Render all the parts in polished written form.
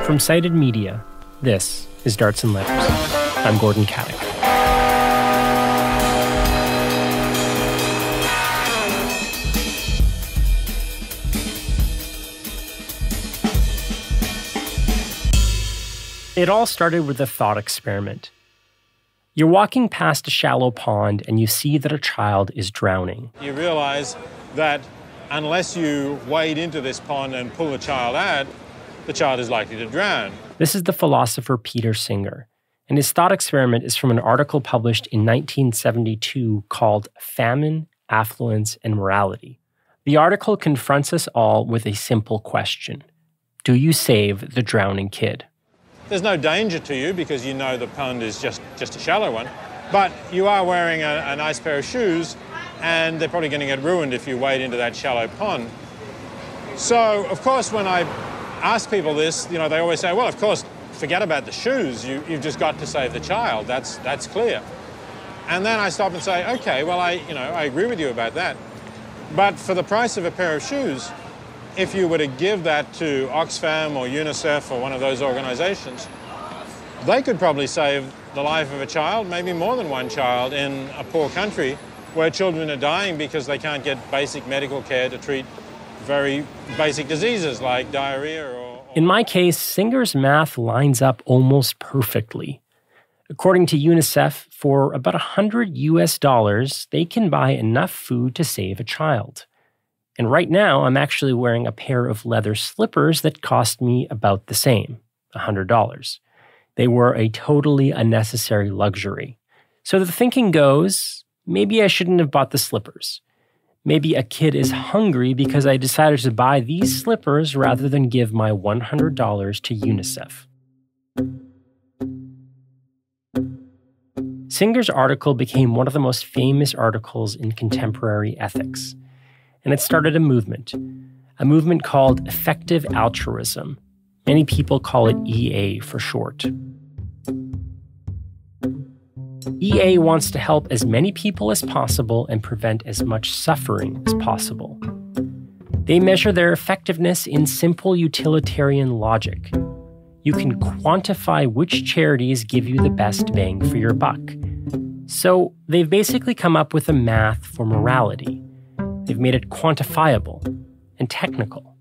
From Cited Media, this is Darts and Letters. I'm Gordon Caddick. It all started with a thought experiment. You're walking past a shallow pond and you see that a child is drowning. You realize that unless you wade into this pond and pull the child out, the child is likely to drown. This is the philosopher Peter Singer, and his thought experiment is from an article published in 1972 called Famine, Affluence, and Morality. The article confronts us all with a simple question. Do you save the drowning kid? There's no danger to you because you know the pond is just a shallow one, but you are wearing a nice pair of shoes and they're probably going to get ruined if you wade into that shallow pond. So, of course, when I ask people this, they always say, well, of course, forget about the shoes. You've just got to save the child. That's clear. And then I stop and say, okay, well, I agree with you about that. But for the price of a pair of shoes, if you were to give that to Oxfam or UNICEF or one of those organizations, they could probably save the life of a child, maybe more than one child, in a poor country where children are dying because they can't get basic medical care to treat very basic diseases like diarrhea or... In my case, Singer's math lines up almost perfectly. According to UNICEF, for about $100 they can buy enough food to save a child. And right now, I'm actually wearing a pair of leather slippers that cost me about the same, $100. They were a totally unnecessary luxury. So the thinking goes, maybe I shouldn't have bought the slippers. Maybe a kid is hungry because I decided to buy these slippers rather than give my $100 to UNICEF. Singer's article became one of the most famous articles in contemporary ethics. And it started a movement called Effective Altruism. Many people call it EA for short. EA wants to help as many people as possible and prevent as much suffering as possible. They measure their effectiveness in simple utilitarian logic. You can quantify which charities give you the best bang for your buck. So they've basically come up with a math for morality. They've made it quantifiable and technical.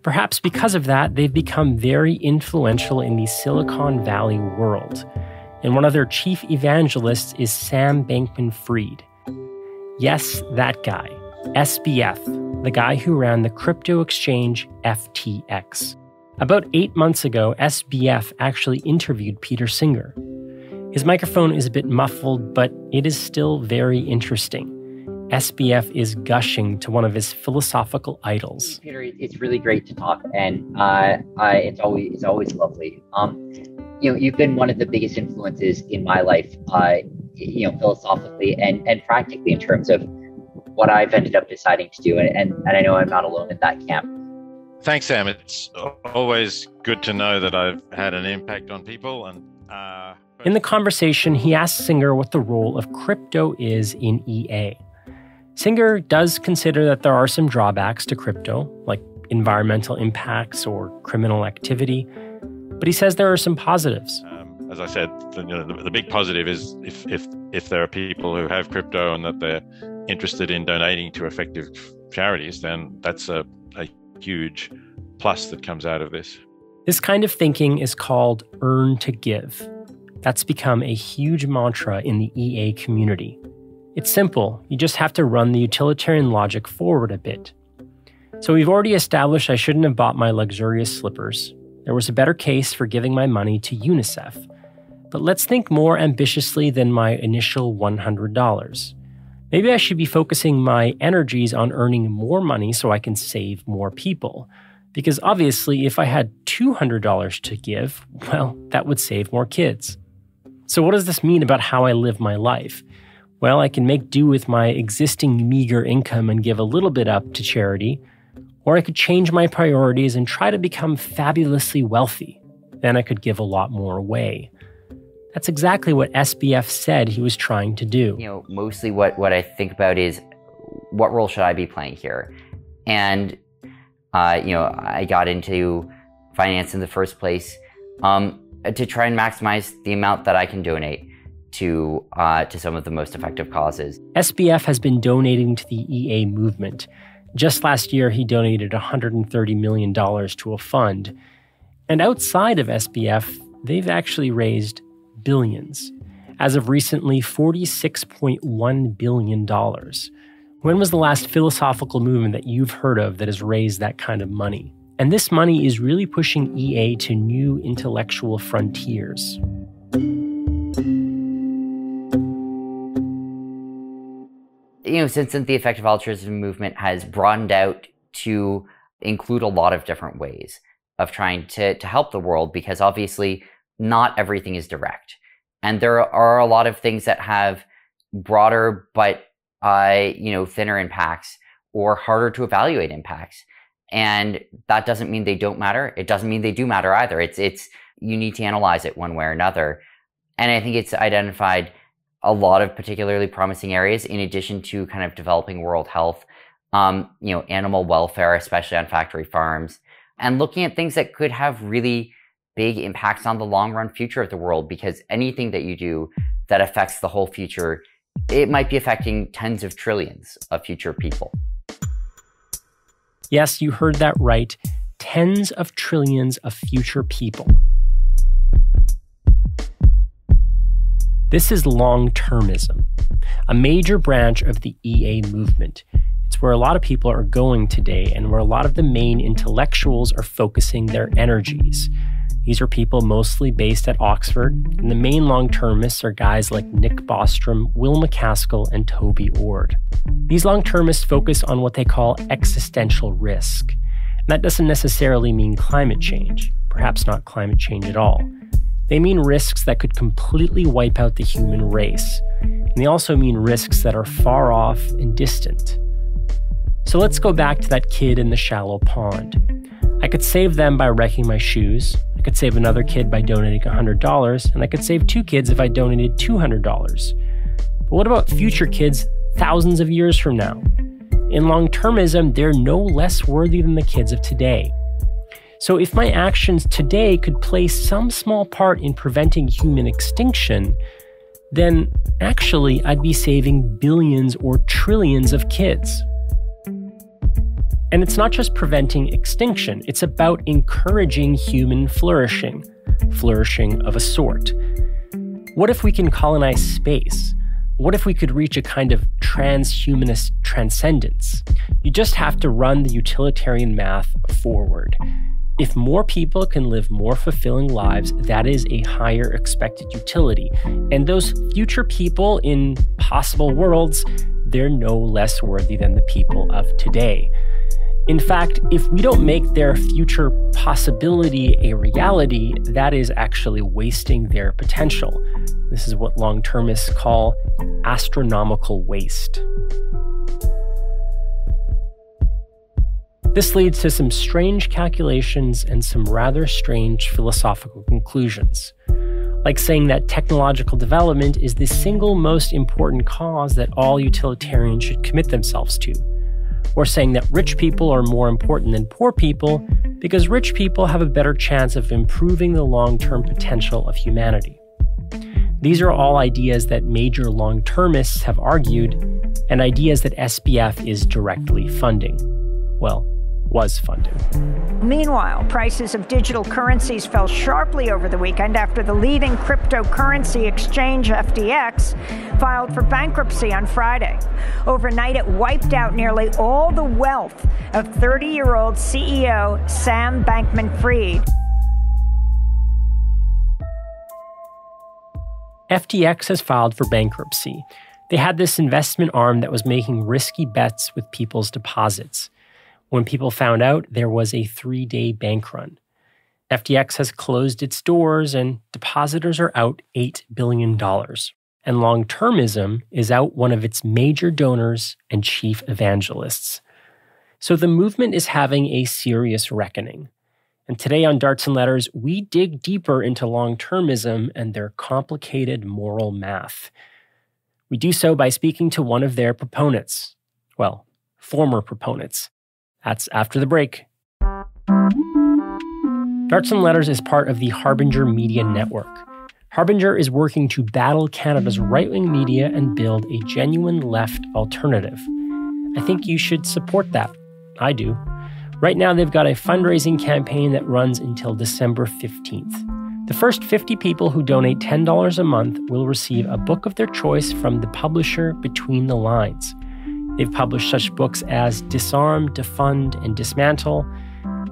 Perhaps because of that, they've become very influential in the Silicon Valley world. And one of their chief evangelists is Sam Bankman-Fried. Yes, that guy, SBF, the guy who ran the crypto exchange FTX. About 8 months ago, SBF actually interviewed Peter Singer. His microphone is a bit muffled, but it is still very interesting. SBF is gushing to one of his philosophical idols. Peter, it's really great to talk, and it's always lovely. You've been one of the biggest influences in my life, philosophically and practically in terms of what I've ended up deciding to do, and I know I'm not alone in that camp. Thanks, Sam. It's always good to know that I've had an impact on people. And in the conversation, he asks Singer what the role of crypto is in EA. Singer does consider that there are some drawbacks to crypto, like environmental impacts or criminal activity, but he says there are some positives. As I said, the big positive is if there are people who have crypto and that they're interested in donating to effective charities, then that's a huge plus that comes out of this. This kind of thinking is called earn to give. That's become a huge mantra in the EA community. It's simple. You just have to run the utilitarian logic forward a bit. So we've already established I shouldn't have bought my luxurious slippers. There was a better case for giving my money to UNICEF. But let's think more ambitiously than my initial $100. Maybe I should be focusing my energies on earning more money so I can save more people. Because obviously, if I had $200 to give, well, that would save more kids. So what does this mean about how I live my life? Well, I can make do with my existing meager income and give a little bit up to charity, or I could change my priorities and try to become fabulously wealthy. Then I could give a lot more away. That's exactly what SBF said he was trying to do. Mostly what I think about is what role should I be playing here? And I got into finance in the first place to try and maximize the amount that I can donate to some of the most effective causes. SBF has been donating to the EA movement. Just last year, he donated $130 million to a fund. And outside of SBF, they've actually raised billions. As of recently, $46.1 billion. When was the last philosophical movement that you've heard of that has raised that kind of money? And this money is really pushing EA to new intellectual frontiers. Since the effective altruism movement has broadened out to include a lot of different ways of trying to help the world, because obviously not everything is direct. And there are a lot of things that have broader but thinner impacts or harder to evaluate impacts. And that doesn't mean they don't matter. It doesn't mean they do matter either. It's you need to analyze it one way or another. And I think it's identified a lot of particularly promising areas in addition to kind of developing world health, animal welfare, especially on factory farms, and looking at things that could have really big impacts on the long run future of the world, because anything that you do that affects the whole future, it might be affecting tens of trillions of future people. Yes, you heard that right. Tens of trillions of future people. This is Longtermism, a major branch of the EA movement. It's where a lot of people are going today and where a lot of the main intellectuals are focusing their energies. These are people mostly based at Oxford, and the main long-termists are guys like Nick Bostrom, MacAskill, and Toby Ord. These long-termists focus on what they call existential risk. And that doesn't necessarily mean climate change, perhaps not climate change at all. They mean risks that could completely wipe out the human race. And they also mean risks that are far off and distant. So let's go back to that kid in the shallow pond. I could save them by wrecking my shoes. I could save another kid by donating $100, and I could save two kids if I donated $200. But what about future kids thousands of years from now? In long-termism, they're no less worthy than the kids of today. So if my actions today could play some small part in preventing human extinction, then actually I'd be saving billions or trillions of kids. And it's not just preventing extinction, it's about encouraging human flourishing of a sort. What if we can colonize space? What if we could reach a kind of transhumanist transcendence? You just have to run the utilitarian math forward. If more people can live more fulfilling lives, that is a higher expected utility. And those future people in possible worlds, they're no less worthy than the people of today. In fact, if we don't make their future possibility a reality, that is actually wasting their potential. This is what long-termists call astronomical waste. This leads to some strange calculations and some rather strange philosophical conclusions, like saying that technological development is the single most important cause that all utilitarians should commit themselves to, or saying that rich people are more important than poor people because rich people have a better chance of improving the long-term potential of humanity. These are all ideas that major long-termists have argued, and ideas that SBF is directly funding. Well, was funding. Meanwhile, prices of digital currencies fell sharply over the weekend after the leading cryptocurrency exchange, FTX, filed for bankruptcy on Friday. Overnight, it wiped out nearly all the wealth of 30-year-old CEO Sam Bankman-Fried. FTX has filed for bankruptcy. They had this investment arm that was making risky bets with people's deposits. When people found out, there was a 3-day bank run. FTX has closed its doors and depositors are out $8 billion. And Longtermism is out one of its major donors and chief evangelists. So the movement is having a serious reckoning. And today on Darts and Letters, we dig deeper into Longtermism and their complicated moral math. We do so by speaking to one of their proponents. Well, former proponents. That's after the break. Darts and Letters is part of the Harbinger Media Network. Harbinger is working to battle Canada's right-wing media and build a genuine left alternative. I think you should support that. I do. Right now, they've got a fundraising campaign that runs until December 15th. The first 50 people who donate $10 a month will receive a book of their choice from the publisher Between the Lines. They've published such books as Disarm, Defund, and Dismantle,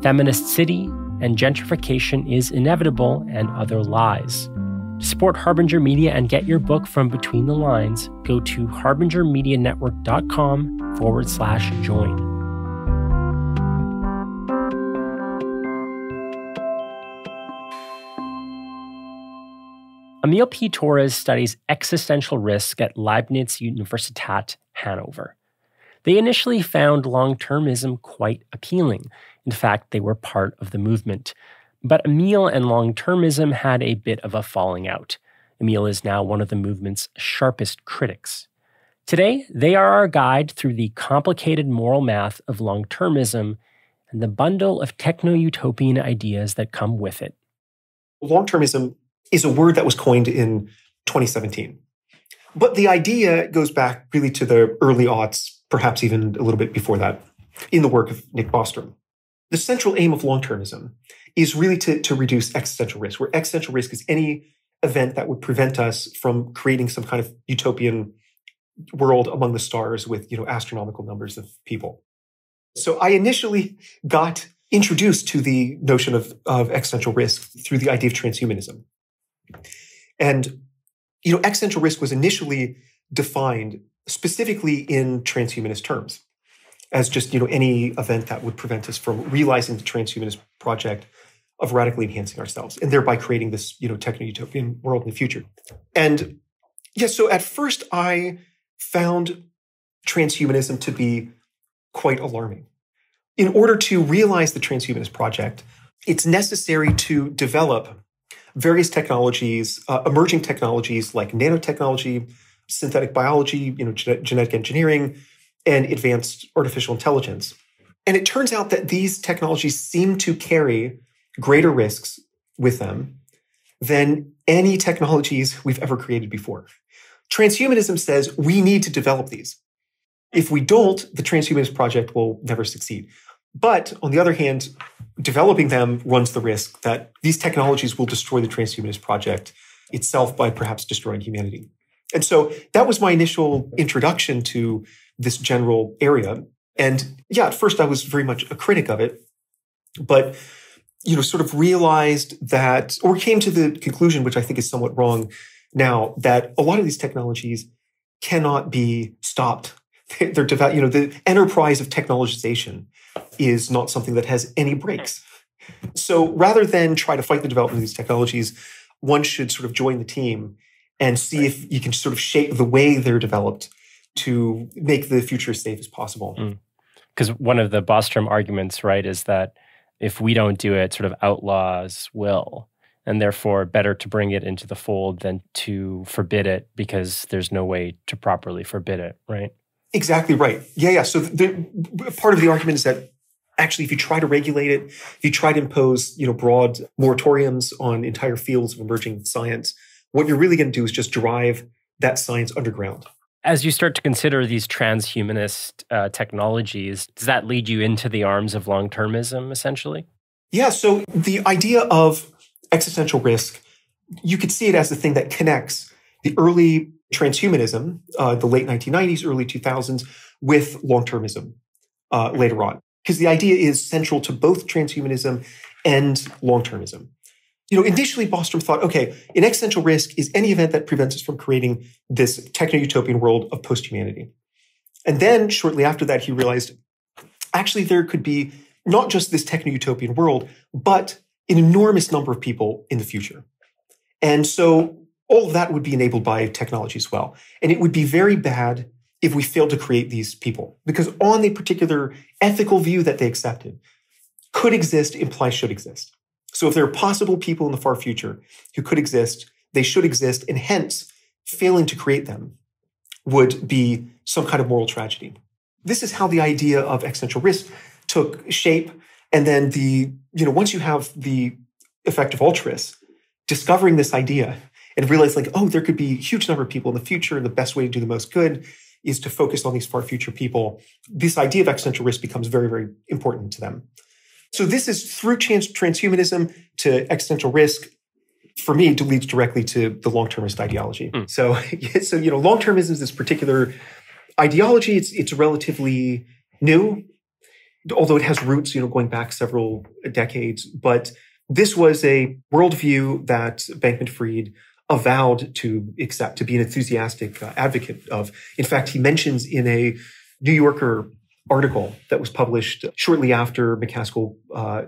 Feminist City, and Gentrification is Inevitable, and Other Lies. To support Harbinger Media and get your book from Between the Lines, go to harbingermedianetwork.com/join. Émile P. Torres studies existential risk at Leibniz Universität, Hanover. They initially found long-termism quite appealing. In fact, they were part of the movement. But Émile and long-termism had a bit of a falling out. Émile is now one of the movement's sharpest critics. Today, they are our guide through the complicated moral math of long-termism and the bundle of techno-utopian ideas that come with it. Long-termism is a word that was coined in 2017. But the idea goes back really to the early aughts, perhaps even a little bit before that, in the work of Nick Bostrom. The central aim of long-termism is really to reduce existential risk, where existential risk is any event that would prevent us from creating some kind of utopian world among the stars with, astronomical numbers of people. So I initially got introduced to the notion of existential risk through the idea of transhumanism. And, existential risk was initially defined specifically in transhumanist terms as just, any event that would prevent us from realizing the transhumanist project of radically enhancing ourselves and thereby creating this, techno-utopian world in the future. And so at first I found transhumanism to be quite alarming. In order to realize the transhumanist project, it's necessary to develop various technologies, emerging technologies like nanotechnology, synthetic biology, genetic engineering, and advanced artificial intelligence. And it turns out that these technologies seem to carry greater risks with them than any technologies we've ever created before. Transhumanism says we need to develop these. If we don't, the transhumanist project will never succeed. But on the other hand, developing them runs the risk that these technologies will destroy the transhumanist project itself by perhaps destroying humanity. And so that was my initial introduction to this general area. And at first I was very much a critic of it, but, sort of realized that, or came to the conclusion, which I think is somewhat wrong now, that a lot of these technologies cannot be stopped. They're the enterprise of technologization is not something that has any brakes. So rather than try to fight the development of these technologies, one should sort of join the team and see if you can sort of shape the way they're developed to make the future as safe as possible. Because one of the Bostrom arguments, right, is that if we don't do it, sort of outlaws will, and therefore better to bring it into the fold than to forbid it because there's no way to properly forbid it, right? Exactly right. Yeah. So part of the argument is that actually, if you try to regulate it, if you try to impose, broad moratoriums on entire fields of emerging science, what you're really going to do is just drive that science underground. As you start to consider these transhumanist technologies, does that lead you into the arms of long-termism, essentially? Yeah. So the idea of existential risk, you could see it as the thing that connects the early transhumanism, the late 1990s, early 2000s, with long-termism later on. Because the idea is central to both transhumanism and long-termism. Initially, Bostrom thought, okay, an existential risk is any event that prevents us from creating this techno-utopian world of post-humanity. And then, shortly after that, he realized, actually, there could be not just this techno-utopian world, but an enormous number of people in the future. And so all of that would be enabled by technology as well. And it would be very bad if we failed to create these people, because on the particular ethical view that they accepted, could exist implies should exist. So if there are possible people in the far future who could exist, they should exist, and hence failing to create them would be some kind of moral tragedy. This is how the idea of existential risk took shape And then once you have the effective altruists discovering this idea and realize like, oh, there could be a huge number of people in the future, and the best way to do the most good is to focus on these far future people, this idea of existential risk becomes very, very important to them. So this is through transhumanism to existential risk. For me, it leads directly to the long-termist ideology. So long-termism is this particular ideology. It's relatively new, although it has roots, going back several decades. But this was a worldview that Bankman-Fried avowed to accept, to be an enthusiastic advocate of. In fact, he mentions in a New Yorker article that was published shortly after MacAskill,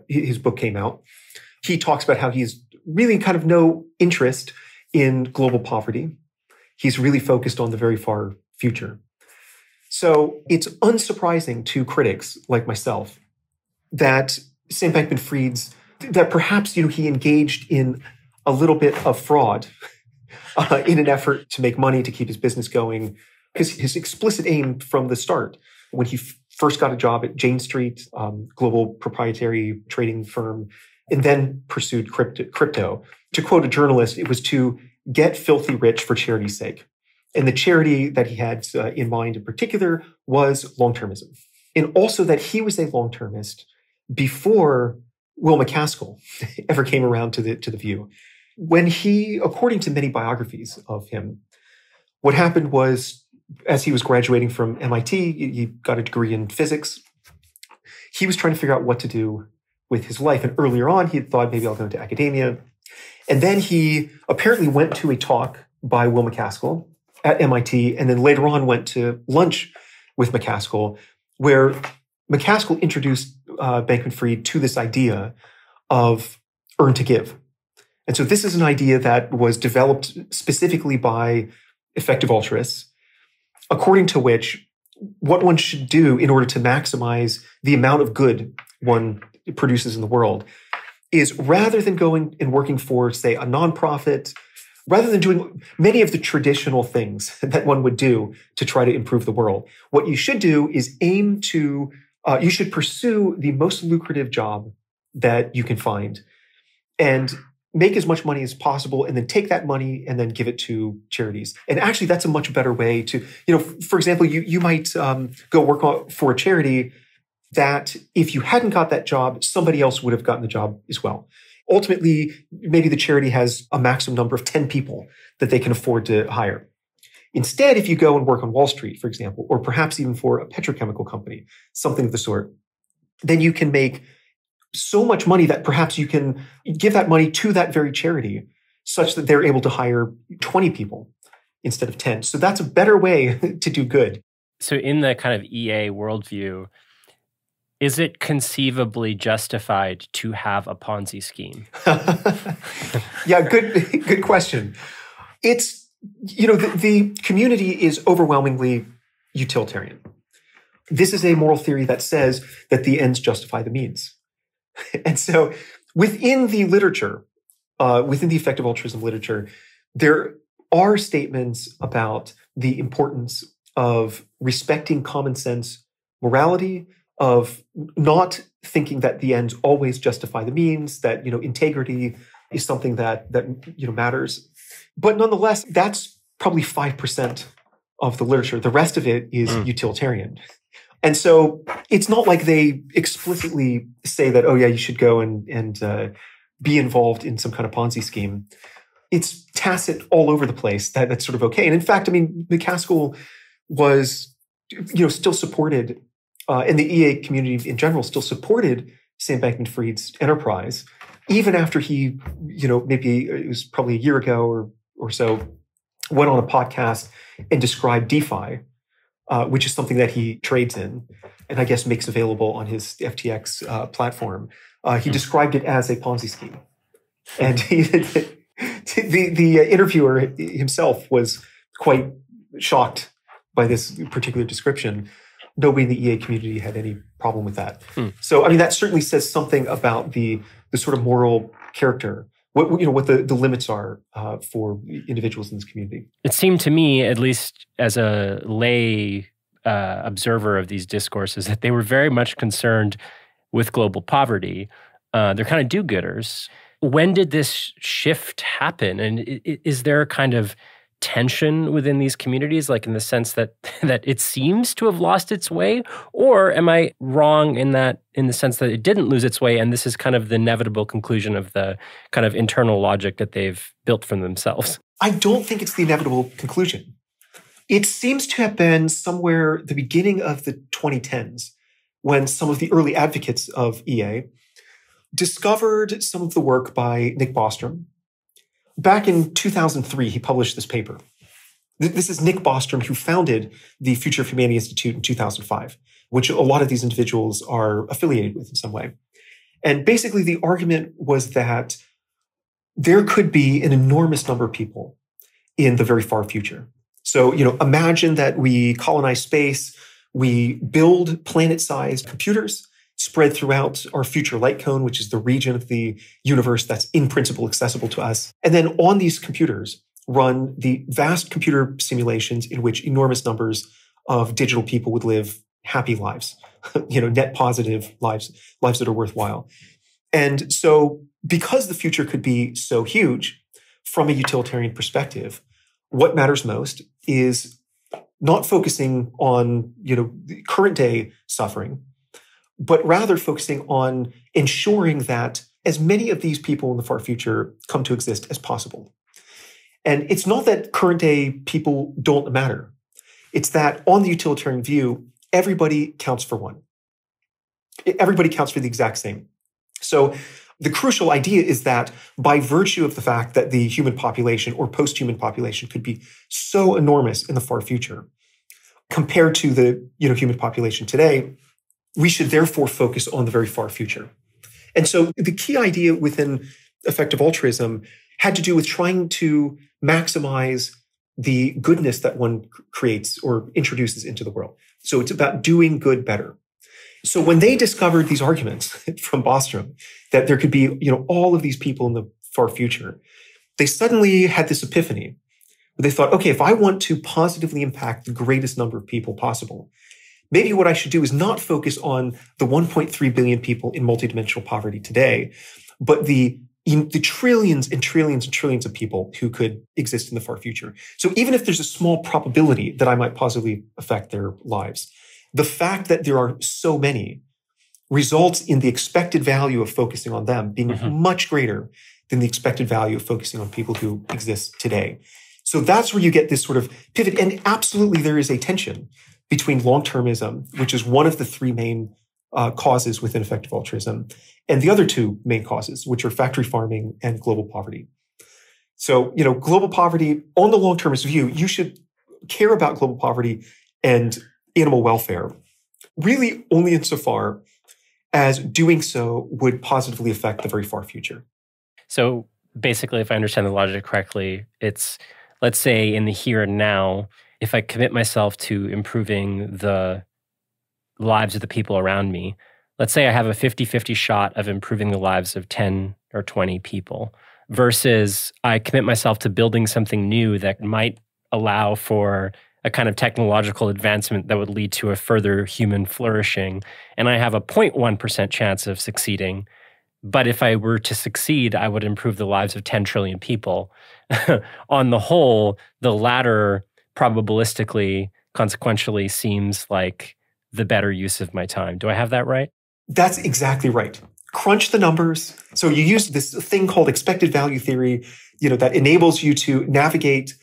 his book came out, he talks about how he's really kind of no interest in global poverty. He's really focused on the very far future. So it's unsurprising to critics like myself that Sam Bankman-Fried's, that perhaps, he engaged in a little bit of fraud in an effort to make money to keep his business going. Because his explicit aim from the start, when he first got a job at Jane Street, global proprietary trading firm, and then pursued crypto. To quote a journalist, it was to get filthy rich for charity's sake. And the charity that he had in mind in particular was Longtermism. And also that he was a long-termist before Will MacAskill ever came around to the view. When he, according to many biographies of him, what happened was, as he was graduating from MIT, he got a degree in physics. He was trying to figure out what to do with his life. And earlier on, he had thought, maybe I'll go into academia. And then he apparently went to a talk by Will MacAskill at MIT, and then later on went to lunch with MacAskill, where MacAskill introduced Bankman-Fried to this idea of earn to give. And so this is an idea that was developed specifically by effective altruists, according to which what one should do in order to maximize the amount of good one produces in the world is, rather than going and working for, say, a nonprofit, rather than doing many of the traditional things that one would do to try to improve the world, what you should do is you should pursue the most lucrative job that you can find and make as much money as possible, and then take that money and then give it to charities. And actually, that's a much better way to, for example, you might go work for a charity that if you hadn't got that job, somebody else would have gotten the job as well. Ultimately, maybe the charity has a maximum number of 10 people that they can afford to hire. Instead, if you go and work on Wall Street, for example, or perhaps even for a petrochemical company, something of the sort, then you can make so much money that perhaps you can give that money to that very charity such that they're able to hire 20 people instead of 10. So that's a better way to do good. So in the kind of EA worldview, is it conceivably justified to have a Ponzi scheme? Yeah, good question. It's, the community is overwhelmingly utilitarian. This is a moral theory that says that the ends justify the means. And so within the literature, within the effective altruism literature, there are statements about the importance of respecting common sense morality, of not thinking that the ends always justify the means, that, integrity is something that matters. But nonetheless, that's probably 5% of the literature. The rest of it is utilitarian. And so it's not like they explicitly say that, oh yeah, you should go and be involved in some kind of Ponzi scheme. It's tacit all over the place that that's sort of okay. And in fact, MacAskill was, still supported, and the EA community in general still supported Sam Bankman-Fried's enterprise, even after he, maybe it was probably a year ago or so, went on a podcast and described DeFi, which is something that he trades in and I guess makes available on his FTX platform. He described it as a Ponzi scheme. And the interviewer himself was quite shocked by this particular description. Nobody in the EA community had any problem with that. So, that certainly says something about the sort of moral character, what the limits are for individuals in this community. It seemed to me, at least as a lay observer of these discourses, that they were very much concerned with global poverty. They're kind of do-gooders. When did this shift happen? And is there a kind of tension within these communities, like in the sense that it seems to have lost its way? Or am I wrong in the sense that it didn't lose its way and this is kind of the inevitable conclusion of the kind of internal logic that they've built for themselves? I don't think it's the inevitable conclusion. It seems to have been somewhere the beginning of the 2010s when some of the early advocates of EA discovered some of the work by Nick Bostrom. Back in 2003, he published this paper. This is Nick Bostrom, who founded the Future of Humanity Institute in 2005, which a lot of these individuals are affiliated with in some way. And basically, the argument was that there could be an enormous number of people in the very far future. So, imagine that we colonize space, we build planet-sized computers spread throughout our future light cone, which is the region of the universe that's in principle accessible to us. And then on these computers run the vast computer simulations in which enormous numbers of digital people would live happy lives, net positive lives that are worthwhile. And so because the future could be so huge from a utilitarian perspective, what matters most is not focusing on, the current day suffering, but rather focusing on ensuring that as many of these people in the far future come to exist as possible. And it's not that current day people don't matter. It's that on the utilitarian view, everybody counts for one. Everybody counts for the exact same. So the crucial idea is that by virtue of the fact that the human population or post-human population could be so enormous in the far future compared to the human population today, we should therefore focus on the very far future. And so the key idea within effective altruism had to do with trying to maximize the goodness that one creates or introduces into the world. So it's about doing good better. So when they discovered these arguments from Bostrom that there could be, all of these people in the far future, they suddenly had this epiphany where they thought, okay, if I want to positively impact the greatest number of people possible, maybe what I should do is not focus on the 1.3 billion people in multidimensional poverty today, but the trillions and trillions and trillions of people who could exist in the far future. So even if there's a small probability that I might positively affect their lives, the fact that there are so many results in the expected value of focusing on them being much greater than the expected value of focusing on people who exist today. So that's where you get this sort of pivot. And absolutely there is a tension between long-termism, which is one of the three main causes within effective altruism, and the other two main causes, which are factory farming and global poverty. So, global poverty, on the long-termist view, you should care about global poverty and animal welfare, really only insofar as doing so would positively affect the very far future. So basically, if I understand the logic correctly, it's, let's say in the here and now, if I commit myself to improving the lives of the people around me, let's say I have a 50-50 shot of improving the lives of 10 or 20 people, versus I commit myself to building something new that might allow for a kind of technological advancement that would lead to a further human flourishing, and I have a 0.1% chance of succeeding. But if I were to succeed, I would improve the lives of 10 trillion people. On the whole, the latter probabilistically, consequentially seems like the better use of my time. Do I have that right? That's exactly right. Crunch the numbers. So you use this thing called expected value theory, that enables you to navigate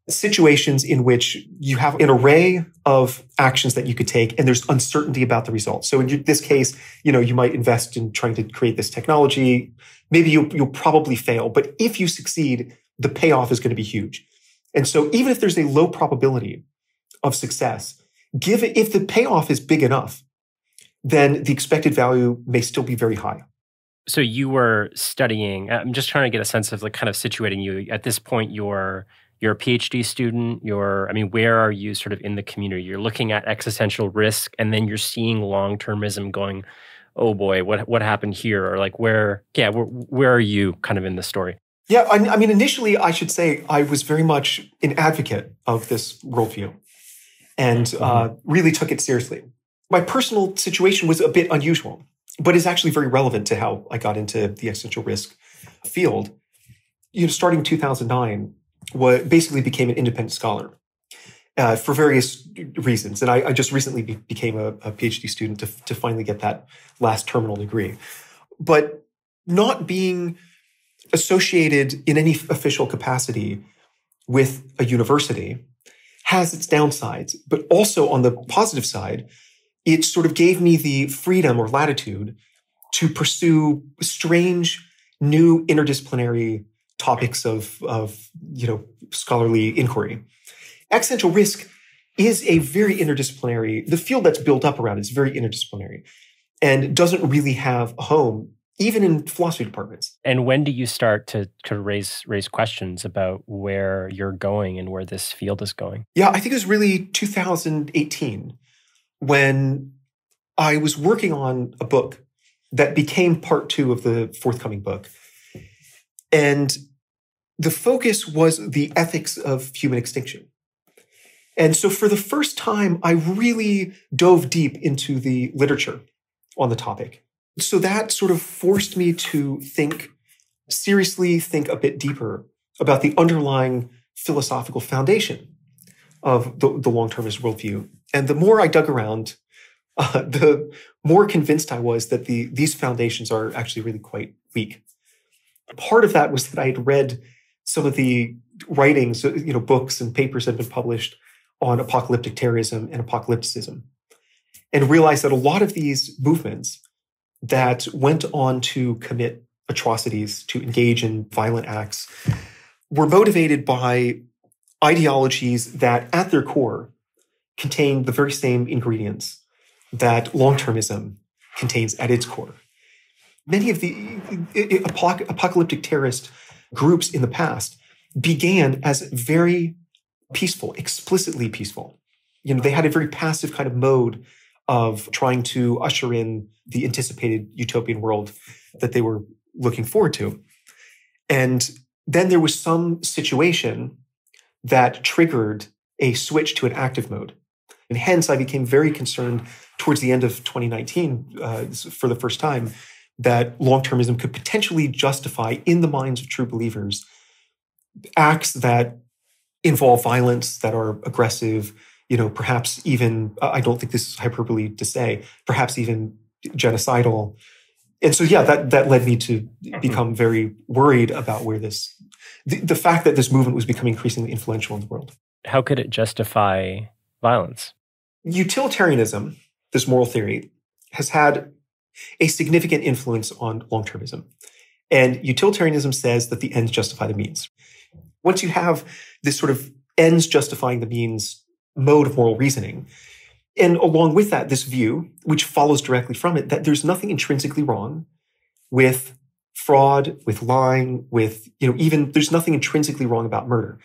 situations in which you have an array of actions that you could take and there's uncertainty about the results. So in this case, you might invest in trying to create this technology. Maybe you'll probably fail, but if you succeed, the payoff is going to be huge. And so even if there's a low probability of success, if the payoff is big enough, then the expected value may still be very high. So you were studying, I'm just trying to get a sense of kind of situating you. At this point, you're a PhD student, where are you sort of in the community? You're looking at existential risk, and then you're seeing long-termism going, oh boy, what happened here? Or where are you kind of in the story? Yeah, initially, I should say I was very much an advocate of this worldview and really took it seriously. My personal situation was a bit unusual. but is actually very relevant to how I got into the existential risk field. Starting in 2009, basically became an independent scholar for various reasons. And I just recently became a PhD student to finally get that last terminal degree. But not being associated in any official capacity with a university has its downsides. But also on the positive side, it sort of gave me the freedom or latitude to pursue strange, new interdisciplinary topics of scholarly inquiry. Existential risk is a very interdisciplinary, the field that's built up around it is very interdisciplinary and doesn't really have a home, even in philosophy departments. And when do you start to raise questions about where you're going and where this field is going? Yeah, I think it was really 2018 when I was working on a book that became part 2 of the forthcoming book. And the focus was the ethics of human extinction. And so for the first time, I really dove deep into the literature on the topic. So that sort of forced me to seriously think a bit deeper about the underlying philosophical foundation of the long-termist worldview. And the more I dug around, the more convinced I was that these foundations are actually really quite weak. Part of that was that I had read some of the writings, books and papers that had been published on apocalyptic terrorism and apocalypticism, and realized that a lot of these movements that went on to commit atrocities, to engage in violent acts, were motivated by ideologies that at their core contain the very same ingredients that long-termism contains at its core. Many of the apocalyptic terrorist groups in the past began as very peaceful, explicitly peaceful. They had a very passive kind of mode of trying to usher in the anticipated utopian world that they were looking forward to. And then there was some situation that triggered a switch to an active mode. And hence, I became very concerned towards the end of 2019, for the first time, that long-termism could potentially justify, in the minds of true believers, acts that involve violence, that are aggressive, perhaps even, I don't think this is hyperbole to say, perhaps even genocidal. And so, yeah, that led me to become very worried about where the fact that this movement was becoming increasingly influential in the world. How could it justify violence? Utilitarianism, this moral theory, has had a significant influence on long-termism. And utilitarianism says that the ends justify the means. Once you have this sort of ends justifying the means mode of moral reasoning, and along with that, this view, which follows directly from it, that there's nothing intrinsically wrong with fraud, with lying, with, even there's nothing intrinsically wrong about murder.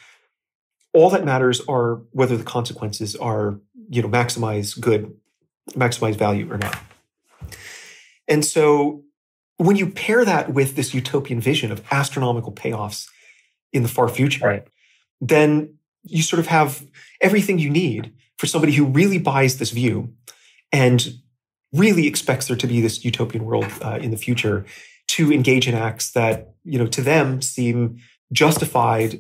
All that matters are whether the consequences are, maximize good, maximize value or not. And so when you pair that with this utopian vision of astronomical payoffs in the far future, right, then you sort of have everything you need for somebody who really buys this view and really expects there to be this utopian world in the future to engage in acts that, to them seem justified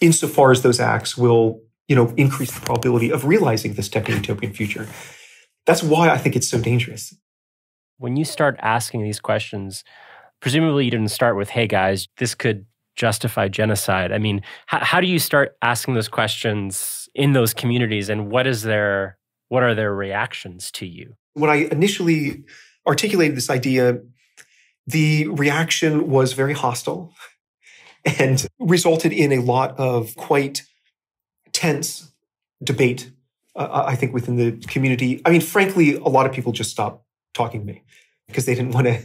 insofar as those acts will, increase the probability of realizing this techno-utopian future. That's why I think it's so dangerous. When you start asking these questions, presumably you didn't start with, hey guys, this could justify genocide. I mean, how do you start asking those questions in those communities, and what are their reactions to you? When I initially articulated this idea, the reaction was very hostile and resulted in a lot of quite tense debate, I think, within the community. I mean, frankly, a lot of people just stopped talking to me because they didn't want to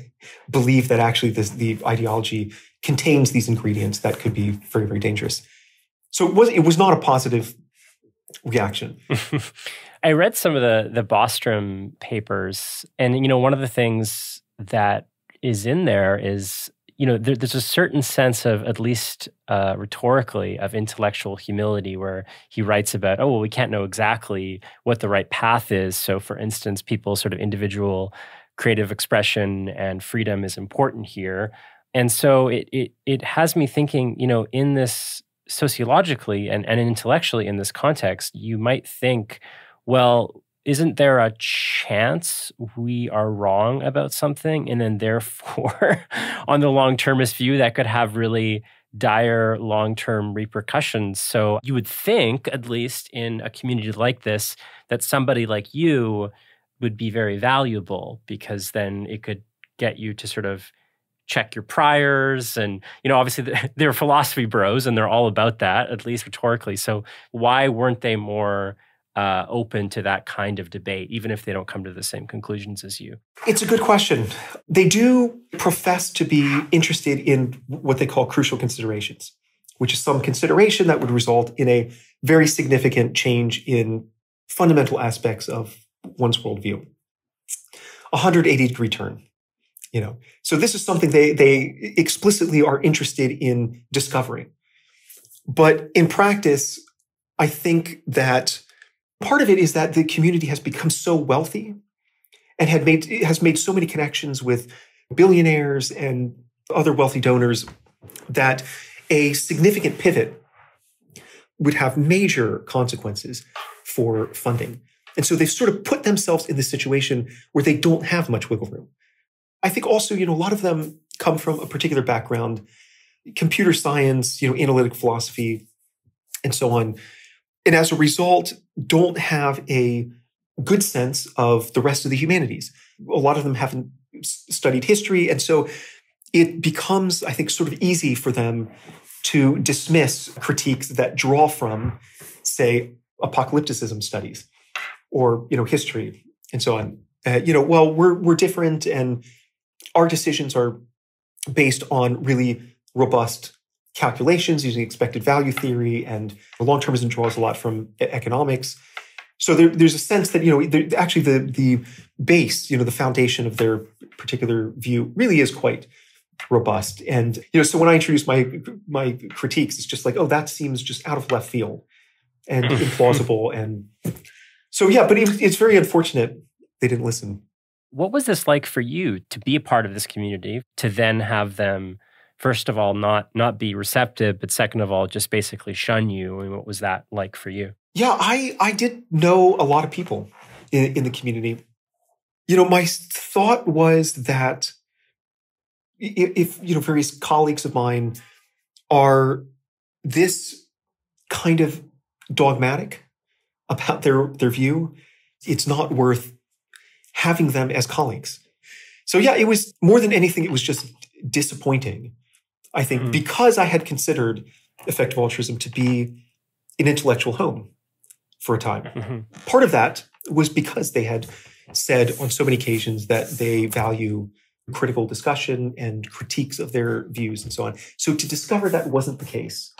believe that actually the ideology contains these ingredients that could be very, very dangerous. So it was not a positive reaction. I read some of the Bostrom papers, and one of the things that is in there is there's a certain sense of, at least rhetorically, of intellectual humility, where he writes about, we can't know exactly what the right path is. So, for instance, people's sort of individual creative expression and freedom is important here. And so it has me thinking, in this sociologically and intellectually in this context, you might think, well, isn't there a chance we are wrong about something? And then therefore, on the long-termist view, that could have really dire long-term repercussions. So you would think, at least in a community like this, that somebody like you would be very valuable, because then it could get you to sort of check your priors. And, obviously they're philosophy bros and they're all about that, at least rhetorically. So why weren't they more open to that kind of debate, even if they don't come to the same conclusions as you? It's a good question. They do profess to be interested in what they call crucial considerations, which is some consideration that would result in a very significant change in fundamental aspects of one's worldview. 180-degree turn. So this is something they explicitly are interested in discovering. But in practice, I think that part of it is that the community has become so wealthy and has made so many connections with billionaires and other wealthy donors that a significant pivot would have major consequences for funding. And so they've sort of put themselves in this situation where they don't have much wiggle room. I think also, a lot of them come from a particular background, computer science, analytic philosophy, and so on. And as a result, don't have a good sense of the rest of the humanities. A lot of them haven't studied history. And so it becomes, I think, sort of easy for them to dismiss critiques that draw from, say, apocalypticism studies or, history and so on. Well, we're different, and our decisions are based on really robust calculations using expected value theory, and long-termism draws a lot from economics. So there's a sense that, actually the base, the foundation of their particular view really is quite robust. And, so when I introduce my critiques, it's just like, oh, that seems just out of left field and implausible. And so, yeah, but it's very unfortunate they didn't listen. What was this like for you to be a part of this community, to then have them, first of all, not be receptive, but second of all, just basically shun you? I mean, what was that like for you? Yeah, I did know a lot of people in the community. My thought was that if various colleagues of mine are this kind of dogmatic about their view, it's not worth having them as colleagues. So yeah, it was more than anything, it was just disappointing, I think, because I had considered Effective Altruism to be an intellectual home for a time. Part of that was because they had said on so many occasions that they value critical discussion and critiques of their views and so on. So to discover that wasn't the case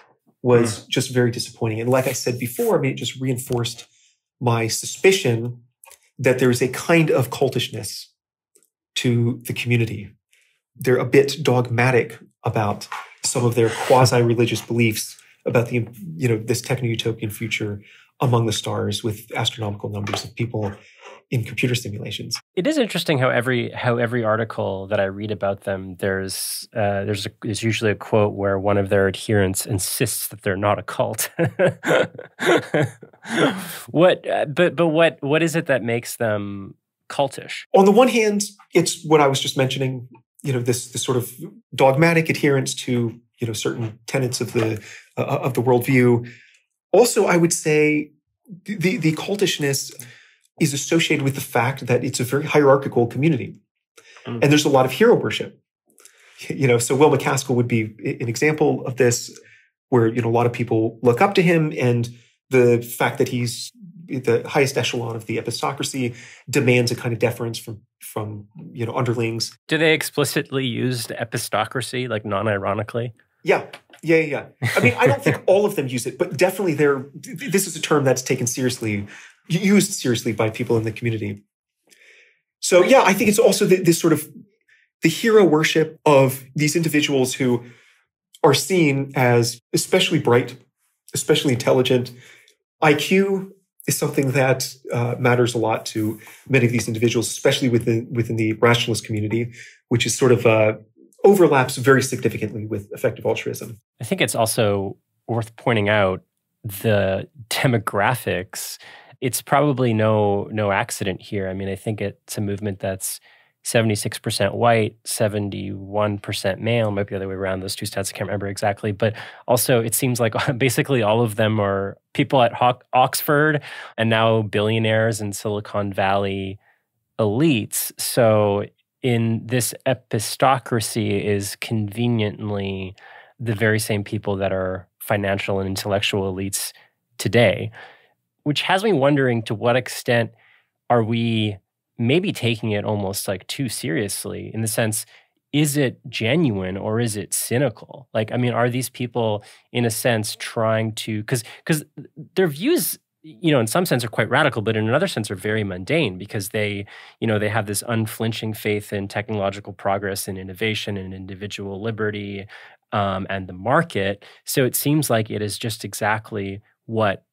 was just very disappointing. And like I said before, it just reinforced my suspicion that there is a kind of cultishness to the community. They're a bit dogmatic about some of their quasi-religious beliefs about the, this techno-utopian future among the stars with astronomical numbers of people in computer simulations. It is interesting how every article that I read about them, there's usually a quote where one of their adherents insists that they're not a cult. What is it that makes them cultish? On the one hand, it's what I was just mentioning, this sort of dogmatic adherence to, certain tenets of the worldview. Also, I would say the cultishness is associated with the fact that it's a very hierarchical community. And there's a lot of hero worship. So Will MacAskill would be an example of this, where, a lot of people look up to him, and the fact that he's the highest echelon of the epistocracy demands a kind of deference from underlings. Do they explicitly use the epistocracy, like non-ironically? Yeah. I don't think all of them use it, but definitely this is a term that's taken seriously, used seriously by people in the community. So yeah, I think it's also this sort of the hero worship of these individuals who are seen as especially bright, especially intelligent. IQ is something that matters a lot to many of these individuals, especially within the rationalist community, which is sort of overlaps very significantly with effective altruism. I think it's also worth pointing out the demographics. It's probably no accident here. I mean, I think it's a movement that's 76% white, 71% male, might be the other way around, those two stats, I can't remember exactly. But also it seems like basically all of them are people at Oxford and now billionaires and Silicon Valley elites. So in this epistocracy is conveniently the very same people that are financial and intellectual elites today, which has me wondering to what extent are we maybe taking it almost like too seriously, in the sense, is it genuine or is it cynical? Like, I mean, are these people in a sense trying to, because their views, in some sense are quite radical, but in another sense are very mundane, because they have this unflinching faith in technological progress and innovation and individual liberty and the market. So it seems like it is just exactly what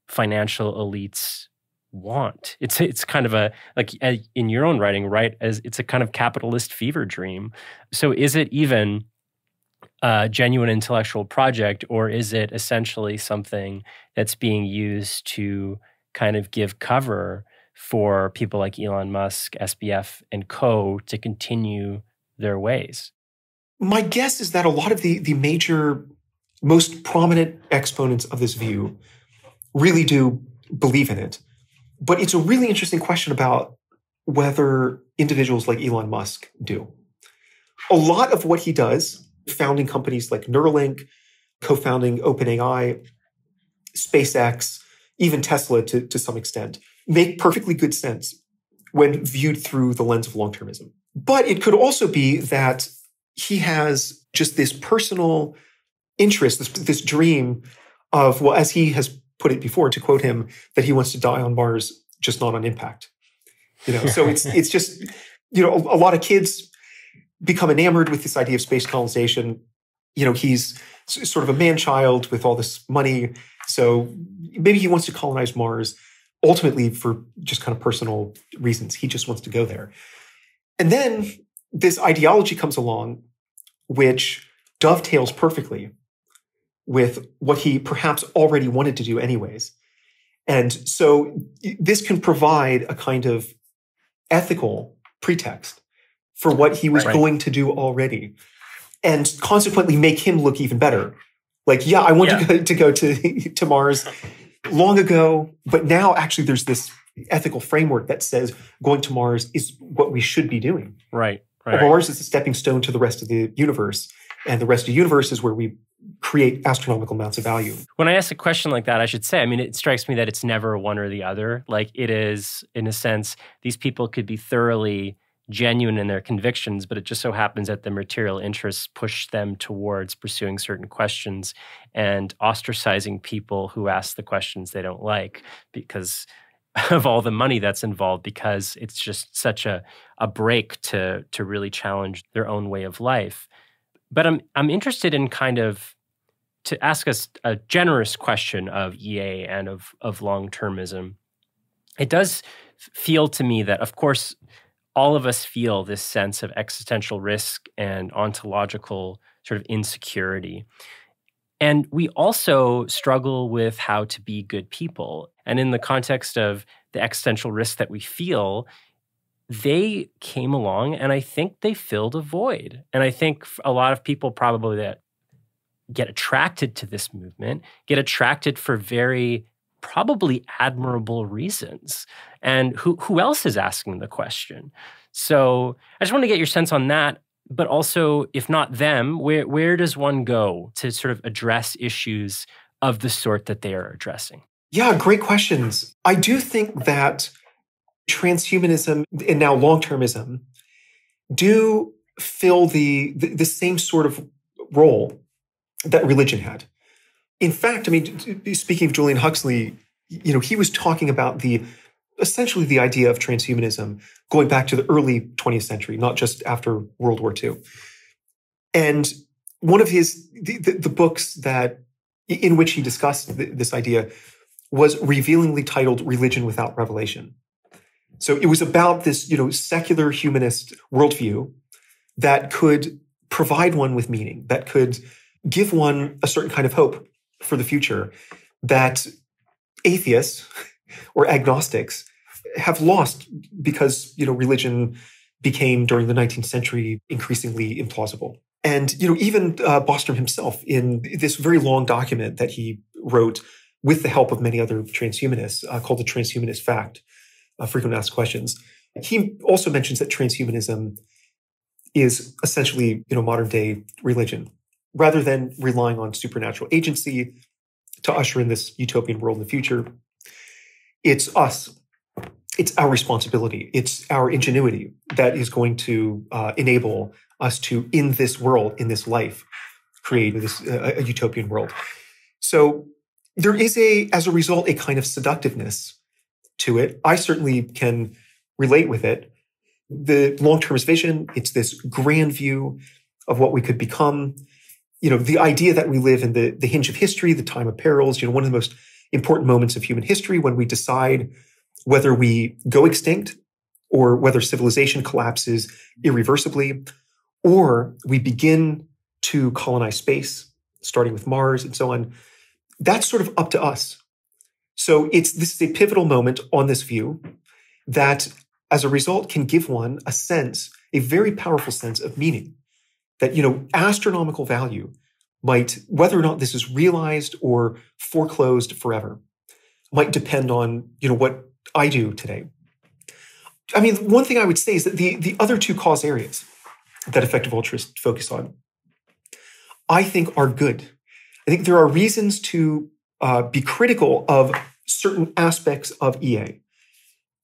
financial elites want. It's kind of a, like in your own writing, right, as it's a kind of capitalist fever dream. So is it even a genuine intellectual project, or is it essentially something that's being used to kind of give cover for people like Elon Musk, SBF, and co. to continue their ways? My guess is that a lot of the major, most prominent exponents of this view really do believe in it. But it's a really interesting question about whether individuals like Elon Musk do. A lot of what he does, founding companies like Neuralink, co-founding OpenAI, SpaceX, even Tesla to some extent, make perfectly good sense when viewed through the lens of long-termism. But it could also be that he has just this personal interest, this dream of, well, as he has put it before, to quote him, that he wants to die on Mars, just not on impact. So it's just, a lot of kids become enamored with this idea of space colonization. He's sort of a man-child with all this money. So maybe he wants to colonize Mars, ultimately for just kind of personal reasons. He just wants to go there. And then this ideology comes along, which dovetails perfectly with what he perhaps already wanted to do anyways. And so this can provide a kind of ethical pretext for what he was going to do already, and consequently make him look even better. Like, yeah, I wanted to go to Mars long ago, but now actually there's this ethical framework that says going to Mars is what we should be doing. Right. Mars is a stepping stone to the rest of the universe, and the rest of the universe is where we create astronomical amounts of value. When I ask a question like that, I should say, I mean, it strikes me that it's never one or the other. Like, it is, in a sense, these people could be thoroughly genuine in their convictions, but it just so happens that the material interests push them towards pursuing certain questions and ostracizing people who ask the questions they don't like because of all the money that's involved, because it's just such a break to really challenge their own way of life. But I'm interested in kind of to ask us a generous question of EA and of long-termism. It does feel to me that, of course, all of us feel this sense of existential risk and ontological sort of insecurity. And we also struggle with how to be good people. And in the context of the existential risk that we feel, they came along and I think they filled a void. And I think a lot of people probably that get attracted to this movement get attracted for very probably admirable reasons. And who else is asking the question? So I just want to get your sense on that. But also, if not them, where does one go to sort of address issues of the sort that they are addressing? Yeah, great questions. I do think that transhumanism and now long-termism do fill the same sort of role that religion had. In fact, I mean, speaking of Julian Huxley, he was talking about essentially the idea of transhumanism going back to the early 20th century, not just after World War II. And one of the books in which he discussed this idea was revealingly titled Religion Without Revelation. So it was about this, secular humanist worldview that could provide one with meaning, that could give one a certain kind of hope for the future that atheists or agnostics have lost because, religion became, during the 19th century, increasingly implausible. And, even Bostrom himself, in this very long document that he wrote with the help of many other transhumanists, called The Transhumanist Fact, Frequently Asked Questions, he also mentions that transhumanism is essentially, modern-day religion. Rather than relying on supernatural agency to usher in this utopian world in the future, it's us. It's our responsibility. It's our ingenuity that is going to enable us to, in this world, in this life, create this a utopian world. So there is as a result, a kind of seductiveness to it. I certainly can relate with it. The long-termist vision, it's this grand view of what we could become. The idea that we live in the hinge of history, the time of perils, one of the most important moments of human history when we decide whether we go extinct or whether civilization collapses irreversibly, or we begin to colonize space, starting with Mars and so on. That's sort of up to us. So this is a pivotal moment on this view that, as a result, can give one a sense, a very powerful sense of meaning. That, astronomical value might, whether or not this is realized or foreclosed forever, might depend on, what I do today. I mean, one thing I would say is that the other two cause areas that effective altruists focus on, I think are good. I think there are reasons to be critical of certain aspects of EA.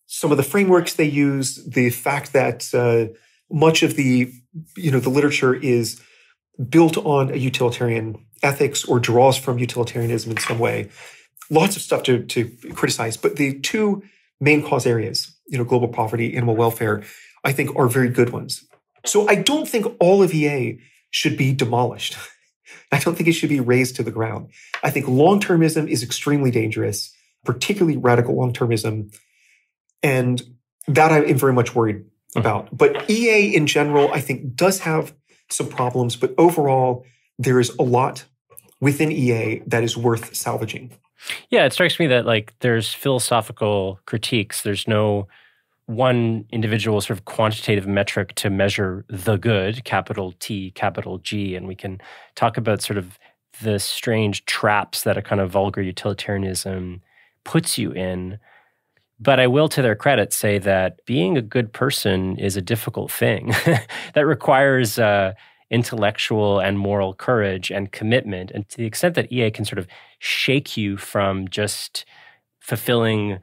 Some of the frameworks they use, the fact that much of the literature is built on a utilitarian ethics or draws from utilitarianism in some way. Lots of stuff to criticize, but the two main cause areas, global poverty, animal welfare, I think are very good ones. So I don't think all of EA should be demolished. I don't think it should be razed to the ground. I think long-termism is extremely dangerous, particularly radical long-termism, and that I am very much worried about. But EA in general, I think, does have some problems, but overall, there is a lot within EA that is worth salvaging. Yeah, it strikes me that there's philosophical critiques. There's no one individual sort of quantitative metric to measure the good, capital T, capital G, and we can talk about sort of the strange traps that a kind of vulgar utilitarianism puts you in. But I will, to their credit, say that being a good person is a difficult thing that requires intellectual and moral courage and commitment. And to the extent that EA can sort of shake you from just fulfilling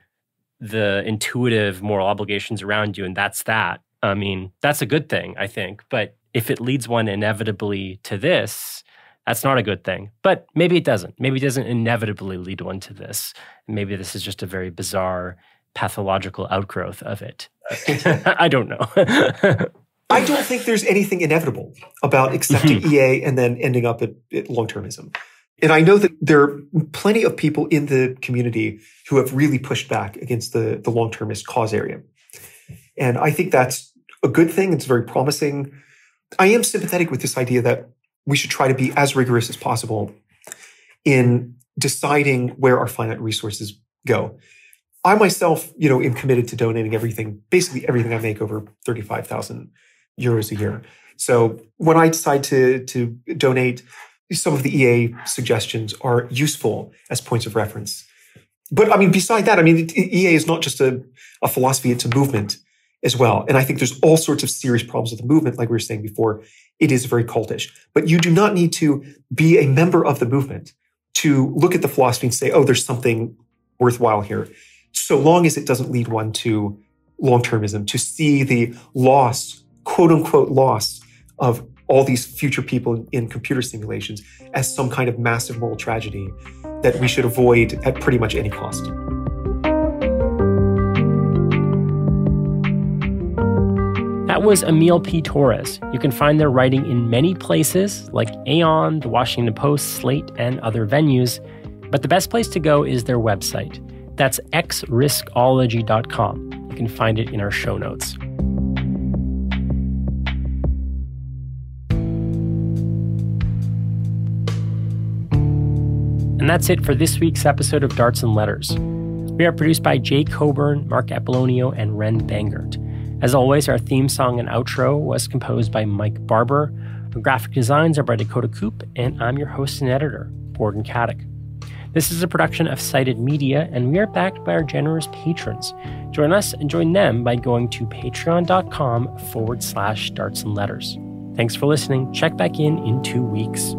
the intuitive moral obligations around you, and that's that. I mean, that's a good thing, I think. But if it leads one inevitably to this, that's not a good thing. But maybe it doesn't. Maybe it doesn't inevitably lead one to this. Maybe this is just a very bizarre pathological outgrowth of it. I don't know. I don't think there's anything inevitable about accepting EA and then ending up at long-termism. And I know that there are plenty of people in the community who have really pushed back against the long-termist cause area. And I think that's a good thing. It's very promising. I am sympathetic with this idea that we should try to be as rigorous as possible in deciding where our finite resources go. I myself, am committed to donating basically everything I make over 35,000 euros a year. So when I decide to donate, some of the EA suggestions are useful as points of reference. But I mean, beside that, EA is not just a philosophy, it's a movement as well. And I think there's all sorts of serious problems with the movement. Like we were saying before, it is very cultish. But you do not need to be a member of the movement to look at the philosophy and say, oh, there's something worthwhile here. So long as it doesn't lead one to long-termism, to see the loss, quote unquote loss, of all these future people in computer simulations as some kind of massive moral tragedy that we should avoid at pretty much any cost. That was Émile P. Torres. You can find their writing in many places like Aeon, the Washington Post, Slate, and other venues. But the best place to go is their website. That's xriskology.com. You can find it in our show notes. And that's it for this week's episode of Darts and Letters. We are produced by Jay Coburn, Mark Apollonio, and Ren Bangert. As always, our theme song and outro was composed by Mike Barber. Our graphic designs are by Dakota Koop, and I'm your host and editor, Gordon Caddick. This is a production of Cited Media, and we are backed by our generous patrons. Join us and join them by going to patreon.com/darts and letters. Thanks for listening. Check back in 2 weeks.